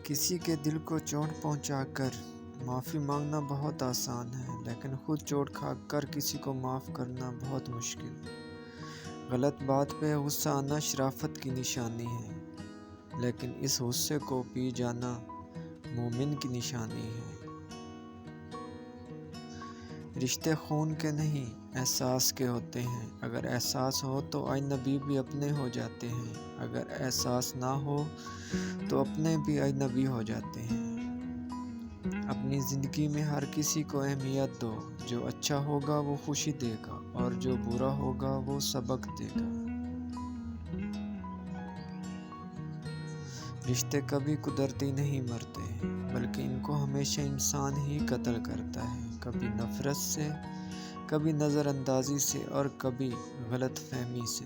کسی کے دل کو چوٹ پہنچا کر معافی مانگنا بہت آسان ہے، لیکن خود چوٹ کھا کر کسی کو معاف کرنا بہت مشکل۔ غلط بات پہ غصہ آنا شرافت کی نشانی ہے، لیکن اس غصے کو پی جانا مومن کی نشانی ہے۔ رشتے خون کے نہیں احساس کے ہوتے ہیں، اگر احساس ہو تو اجنبی بھی اپنے ہو جاتے ہیں، اگر احساس نہ ہو تو اپنے بھی اجنبی ہو جاتے ہیں۔ اپنی زندگی میں ہر کسی کو اہمیت دو، جو اچھا ہوگا وہ خوشی دے گا اور جو برا ہوگا وہ سبق دے گا۔ رشتے کبھی قدرتی نہیں مرتے، بلکہ ان کو ہمیشہ انسان ہی قتل کرتا ہے، کبھی نفرت سے، کبھی نظر اندازی سے اور کبھی غلط فہمی سے۔